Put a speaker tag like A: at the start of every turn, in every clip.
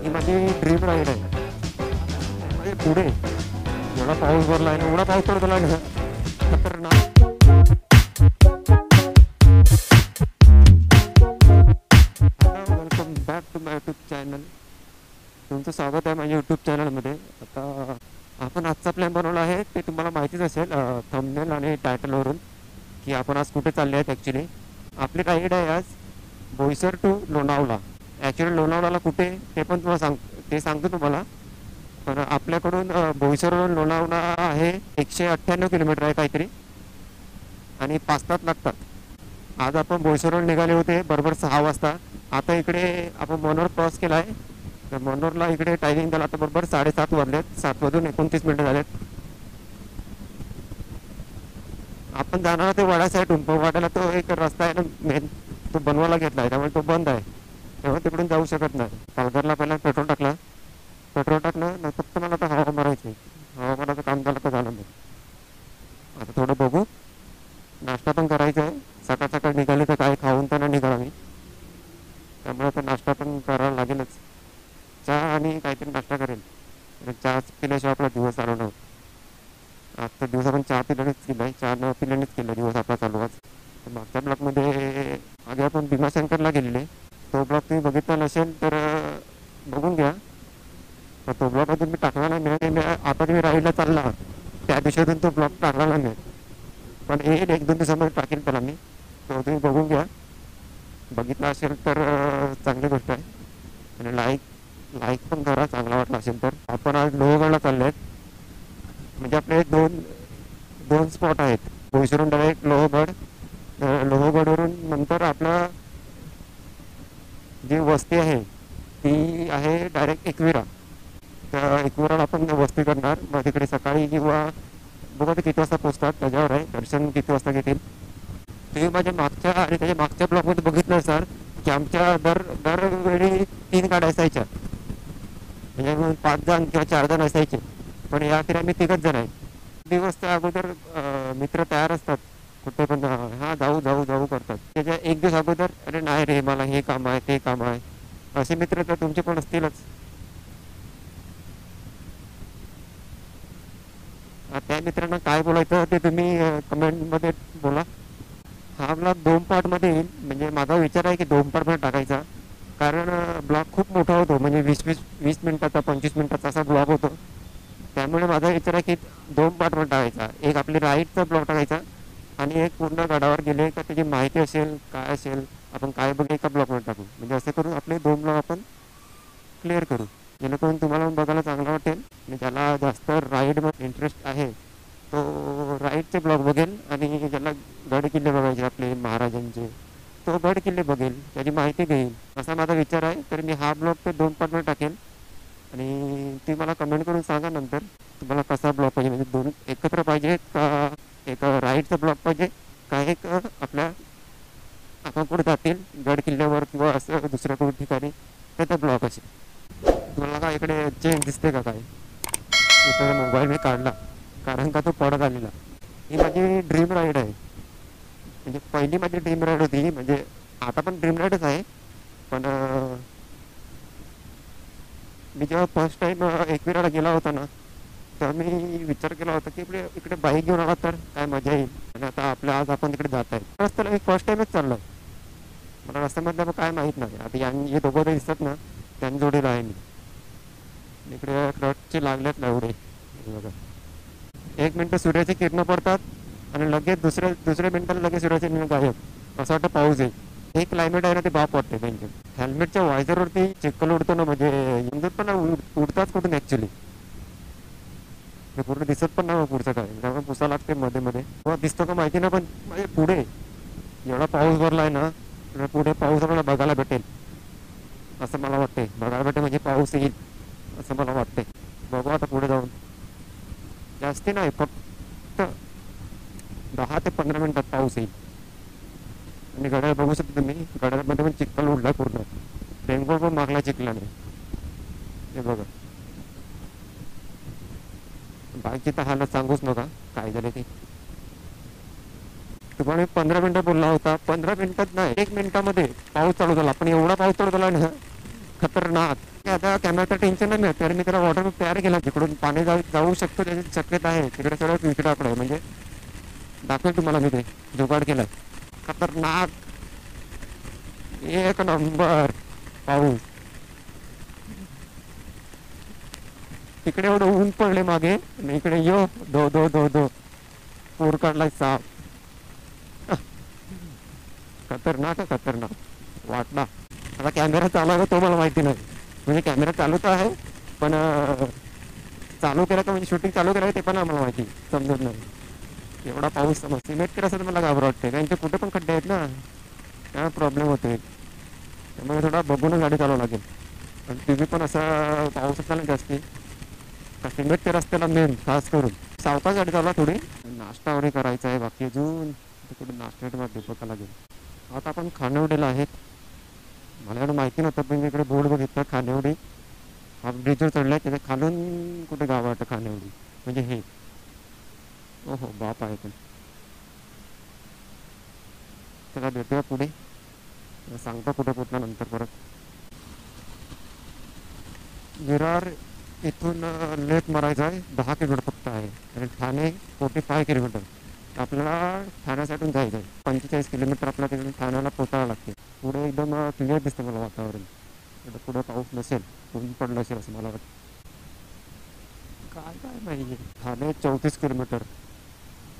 A: ही माझी dream ride आहे. म्हणजे पुढे एवढा पाऊस भरला आहे, एवढा पाऊस पडतो आहे ना, खतरनाक. Hello, welcome back to my YouTube channel. तुमचं स्वागत आहे माझ्या यूट्यूब चॅनलमध्ये. आता आपण आजचा प्लॅन बनवला आहे ते तुम्हाला माहितीच असेल थंबनेल आणि टायटलवरून, की आपण आज कुठे चालले आहेत. ॲक्च्युली आपली राईड आहे आज बोईसर टू लोणावळा. ॲक्च्युली लोणावळ्याला कुठे ते पण ते सांगतो तुम्हाला. पण आपल्याकडून बोईसरवरून लोणावळा आहे 198 किलोमीटर आहे काहीतरी, आणि 5 तास लागतात. आज आपण बोईसरवरून निघाले होते बरोबर 6 वाजता. आता इकडे आपण मनोर क्रॉस केला आहे, तर मनोरला इकडे टायमिंग झाला आता बरोबर 7:30 वाजलेत. 7:29 झालेत. आपण जाणार ते वाडा साईडून, पण वाड्याला तो एक रस्ता आहे ना मेन, तो बनवायला घेतला आहे, त्यामुळे तो बंद आहे. त्यामुळे तिकडून जाऊ शकत नाही. पालघरला पहिला पेट्रोल टाकलं ना, फक्त मला आता हवा मारायचं आहे. हवामानाचं काम झालं तर झालं नाही. आता थोडं बघू. नाश्ता पण करायचा आहे. सकाळ सकाळ निघाले तर काय खाऊन तर नाही निघाला मी, त्यामुळे आता नाश्ता पण करायला लागेलच. चहा आणि काहीतरी नाश्ता करेल. चहा पिल्याशिवाय आपला दिवस चालू नाही. आजचा दिवस आपण चहा पिल्यानेच केला आहे, चहा न पिल्यानेच केला दिवस आपला चालू आज. मागच्या ब्लॉकमध्ये आधी आपण भीमाशंकरला गेलेले. तो ब्लॉक तुम्ही बघितला नसेल तर बघून घ्या. पण तो ब्लॉक अजून मी टाकला नाही मिळत. आता तुम्ही राईडला चालला त्या दिवसातून तो ब्लॉक टाकला नाही मिळत, पण येईल 1-2 दिवसामध्ये टाकेल त्याला मी. तो तुम्ही बघून घ्या. बघितला असेल तर चांगली गोष्ट आहे. आणि लाईक पण करा चांगला वाटला असेल तर. आपण आज लोहगडला चाललो आहेत. म्हणजे आपले दोन स्पॉट आहेत. बोईसरून डायरेक्ट लोहगड, लोहगडवरून नंतर आपलं जी वस्ती आहे ती आहे डायरेक्ट एकविरा. त्या एकविराला आपण वस्ती करणार. मग तिकडे सकाळी किंवा बघा ते किती वाजता पोचतात त्याच्यावर आहे, दर्शन किती वाजता घेतील. तुम्ही माझ्या मागच्या आणि त्याच्या मागच्या ब्लॉकमध्ये बघितलं सर, की आमच्या दरवेळी 3 गाड्या असायच्या. म्हणजे 5 जण किंवा 4 जण असायचे, पण या फिर आम्ही 3च जण आहे. दिवसच्या अगोदर मित्र तयार असतात कुठे पण, हां जाऊ जाऊ जाऊ करतात. त्याच्या 1 दिवस अगोदर अरे नाही रे मला हे काम आहे ते काम आहे, असे मित्र तर तुमचे पण असतीलच. त्या मित्रांना काय बोलायचं ते तुम्ही कमेंटमध्ये बोला. हा ब्लॉग 2 पार्टमध्ये येईल. म्हणजे माझा विचार आहे की 2 पार्टमध्ये टाकायचा, कारण ब्लॉग खूप मोठा होतो. म्हणजे 20 मिनिटाचा 25 मिनिटाचा असा ब्लॉग होतो. त्यामुळे माझा विचार आहे की 2 पार्टमध्ये टाकायचा. एक आपली राईडचा ब्लॉग टाकायचा आणि एक पूर्ण गडावर गेले का त्याची माहिती असेल काय असेल आपण काय बघू एका ब्लॉगमध्ये टाकू. म्हणजे असं करून आपले 2 ब्लॉग आपण क्लिअर करू, जेणेकरून तुम्हाला बघायला चांगलं वाटेल. आणि ज्याला जास्त राईडमध्ये इंटरेस्ट आहे तो राईडचे ब्लॉग बघेल, आणि ज्याला गड किल्ले बघायचे आपले महाराजांचे तो गड किल्ले बघेल, त्याची माहिती घेईल. असा माझा विचार आहे. तर मी हा ब्लॉग ते 2 पार्टमध्ये टाकेल. आणि ती मला कमेंट करून सांगा नंतर तुम्हाला कसा ब्लॉग पाहिजे. म्हणजे 2 एकत्र पाहिजे का, एक राईडचा ब्लॉग पाहिजे का, एक आपल्या आपण कुठे जातील गड किल्ल्यावर किंवा असं दुसऱ्या कोणी ठिकाणी त्याचा ब्लॉग असेल. तुम्हाला काय इकडे चेंज दिसते का काय? इकडे मोबाईल मी काढला कारण का तो पडत आलेला. ही माझी ड्रीम राईड आहे. म्हणजे पहिली माझी ड्रीम राईड होती, म्हणजे आता पण ड्रीम राईडच आहे. पण मी जेव्हा फर्स्ट टाईम एकविराला गेला होता ना, तेव्हा मी विचार केला होता की इकडे बाईक घेऊन आला तर काय मजा येईल. आणि आता आज आपण तिकडे जात आहे. रस्त्याला मी फर्स्ट टाईमच चाललो आहे. मला रस्त्यामधलं मग काय माहीत नाही. आता हे दोघं ते दिसतात ना, त्यांजोडीला आहे मी. इकडे ट्रकचे लागलेत ना एवढे बघा. 1 मिनटं सूर्याची किरणं पडतात आणि लगेच दुसऱ्या मिनिटाला लगेच सूर्याची किरणं गायब. असं वाटतं पाऊस येईल. हे क्लायमेट आहे ना ते बाप वाटते त्यांचे. हेल्मेटच्या वायझरवरती चिखल उडतो ना, म्हणजे समजत पण ना उडताच कुठून ॲक्च्युली. पूर्ण दिसत पण ना पुढचं काय, त्यामुळे पुसा लागते मध्ये मध्ये. दिसतो का माहिती ना, पण म्हणजे पुढे एवढा पाऊस भरला आहे ना, पुढे पाऊस आपल्याला बघायला भेटेल असं मला वाटते. बघायला भेटेल म्हणजे पाऊस येईल असं मला वाटते. बघू आता पुढे जाऊन. जास्ती नाही, फक्त 10 ते 15 मिनिटात पाऊस येईल. आणि घड्याळ बघू शकता तुम्ही, घड्याळमध्ये पण चिखल उडला पूर्ण. बेंगोळ पण मागला चिखलाने. हे बघा, बाईकची तर हालत सांगूच नका काय झाले ते. तुम्हाला 15 मिनिटं बोलला होता, 15 मिनिटात नाही 1 मिनिटामध्ये पाऊस चालू झाला. पण एवढा पाऊस चालू झाला ना खतरनाक. आता कॅमेराचं टेन्शन नाही मिळत, तर मी त्याला वॉटरप्रूफ तयार केला. जिकडून पाणी जाऊ शकतो त्याची शक्यता आहे तिकडे सगळं विकडाकडे आहे. म्हणजे दाखवेल तुम्हाला मी ते जुगाड केलाय. खतरनाक, एक नंबर पाऊस. तिकडे एवढं ऊन पडले मागे आणि इकडे यो धो धो धो धो पूर काढलाय साप. खतरनाक आहे, खतरनाक वाटला. आता कॅमेरा चालू आहे तो मला माहिती नाही, म्हणजे कॅमेरा चालू तर आहे पण चालू केला का म्हणजे शूटिंग चालू केलं ते पण आम्हाला माहिती समजत नाही. एवढा पाऊस समज सिमेंट केला असं तर मला घाबर वाटते, कारण ते कुठे पण खड्डे आहेत ना, काय प्रॉब्लेम होते. त्यामुळे थोडा बघूनच गाडी चालवावं लागेल. आणि तुम्ही पण असं पाऊस असला ना जास्ती का सिमेंटच्या रस्त्याला मेन खास करून सावकाश गाडी चालवा थोडी. नाश्ता वगैरे करायचा आहे बाकी अजून, तिकडे नाश्त्यामध्ये बघावं लागेल. आता आपण खानावडीला आहेत. मला एवढं माहिती नव्हतं पण मी इकडे बोर्ड बघितलं खानावडी हा ब्रिजवर चढलाय, त्याच्या खालून कुठे गाव वाटतं खानावडी म्हणजे हे. हो हो बाप आहे पण. त्याला भेटूया पुढे, सांगता कुठे कुठला नंतर परत. विरार इथून लेट मारायचा आहे, 10 किलोमीटर फक्त आहे. आणि ठाणे 45 किलोमीटर. आपल्याला ठाण्यासाठून जायचं आहे, 45 किलोमीटर आपल्याला तिकडून ठाण्याला पोचावं लागते. पुढे एकदम क्लिअर दिसतं मला वातावरण. आता पुढे पाऊस नसेल, ऊन पडलं असेल असं मला वाटतं. काय काय माहिती. ठाणे 34 किलोमीटर.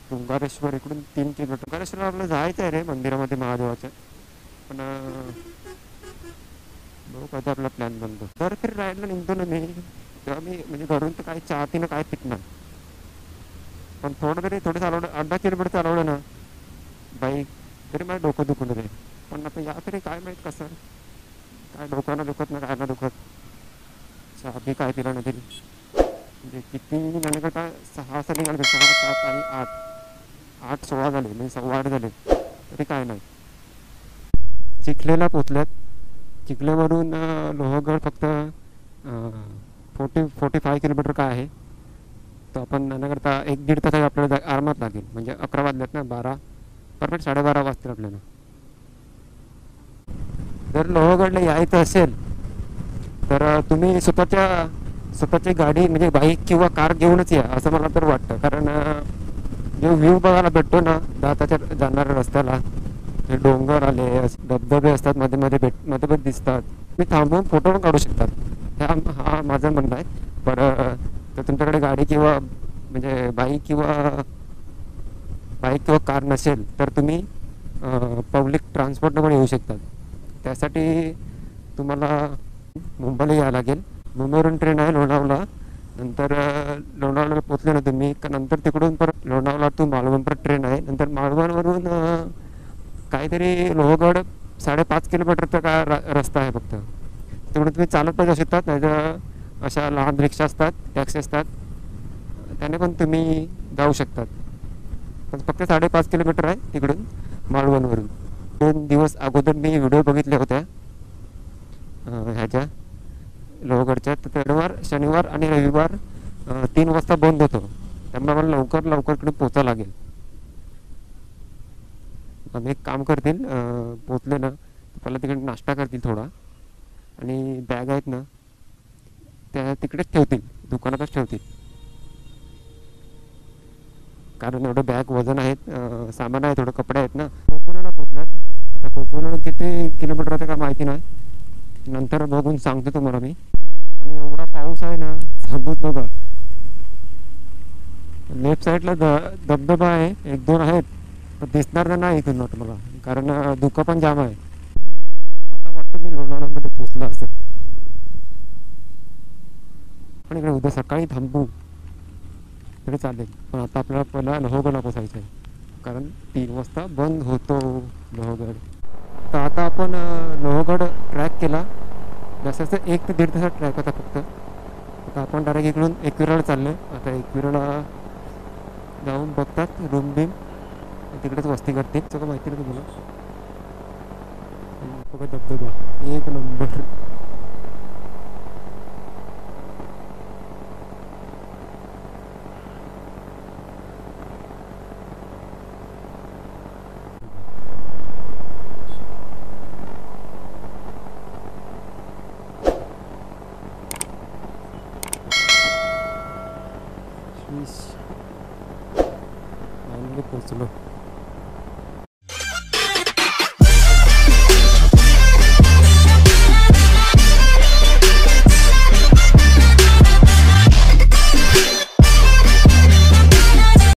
A: तुंगारेश्वर इकडून 3 किलोमीटर. तुंगारेश्वर आपल्याला जायचं आहे रे मंदिरामध्ये महादेवाच्या, पण बघू कधी आपला प्लॅन बनतो. तर फिर राईडला निघतो ना मी, तेव्हा मी म्हणजे घरून तर काही चाहतीनं काय पिकणार, पण थोडं तरी थोडं चालवलं 8-10 किलोमीटर चालवलं ना बाईक तरी माझं डोकं दुखून होते. पण आता या तरी काय माहीत कसं काय डोक्यानं दुखत ना काय ना दुखत. चहा काय तिला ना तरी म्हणजे किती निघाले का 6 वाजता निघाले, 6, 7 आणि 8 8 16 झाले म्हणजे 8:15 झाले तरी काय नाही. चिखलेला पोचल्यात. चिखलेवरून लोहगड फक्त 45 किलोमीटर काय आहे. तर आपण जाण्याकरता 1-1.5 तास आपल्याला आरामात लागेल. म्हणजे 11 वाजल्यात ना, 12 परफेक्ट 12:30 वाजतील आपल्याला. जर लोहगडला यायचं असेल तर तुम्ही स्वतःची गाडी म्हणजे बाईक किंवा कार घेऊनच या असं मला तर वाटतं. कारण जो व्ह्यू बघायला भेटतो ना दाताच्या जाणाऱ्या रस्त्याला, हे डोंगर आले, धबधबे असतात मध्ये मध्ये मध्ये दिसतात, मी थांबून फोटो पण काढू शकतात. हा माझं म्हणणं आहे. बरं तर तुमच्याकडे गाडी किंवा म्हणजे बाईक किंवा कार नसेल तर तुम्ही पब्लिक ट्रान्सपोर्टनं पण येऊ शकतात. त्यासाठी तुम्हाला मुंबईला यावं लागेल. मुंबईवरून ट्रेन आहे लोणावळा. नंतर लोणावळ्याला पोचले ना तुम्ही का नंतर तिकडून परत लोणावळा टू मालवण परत ट्रेन आहे. नंतर मालवणवरून काहीतरी लोहगड 5.5 किलोमीटरचा काय रस्ता आहे फक्त. तिकडून तुम्ही चालत पण जाऊ शकतात, नाही तर अशा लहान रिक्षा असतात, टॅक्सी असतात, त्याने पण तुम्ही जाऊ शकतात. पण फक्त 5.5 किलोमीटर आहे तिकडून मालवणवरून. 2 दिवस अगोदर मी व्हिडिओ बघितल्या होत्या ह्याच्या लोहगडच्या. तर शनिवार आणि रविवार 3 वाजता बंद होतो. त्यामुळे मला लवकर इकडे पोचावं लागेल. आम्ही एक काम करतील, पोचले ना पहिला तिकडे नाश्ता करतील थोडा आणि बॅग आहेत ना त्या तिकडेच ठेवतील, दुकानातच ठेवतील. कारण एवढं बॅग वजन आहेत, सामान आहे, थोडं कपडे आहेत ना. कोकणाला पोचल्यात. आता कोकणाला किती किलोमीटर होतं का माहिती नाही, नंतर बघून सांगतो तुम्हाला मी. आणि एवढा पाऊस आहे ना सांगूच नका. लेफ्ट साईडला धबधबा आहे, 1-2 आहेत पण दिसणार तर नाही इथून मला, कारण धुकं पण जाम आहे. आता वाटतं मी लोणावळ्यामध्ये पोचलो असं. पण इकडे उद्या सकाळी थांबू तरी चालेल, पण आता आपल्याला पहिला लोहगडला पोचायचं आहे कारण 3 वाजता बंद होतो लोहगड. तर आता आपण लोहगड ट्रॅक केला. जसं 1 ते 1.5 तासाचा ट्रॅक होता फक्त. आता आपण डायरेक्ट इकडून एकविराला चाललो आहे. आता एकविराला जाऊन बघतात रूम बिम, तिकडेच वस्ती करतील. सगळं माहिती नाही तुम्हाला. बघा धबधबा 1 नंबर. फायनली पोचलो.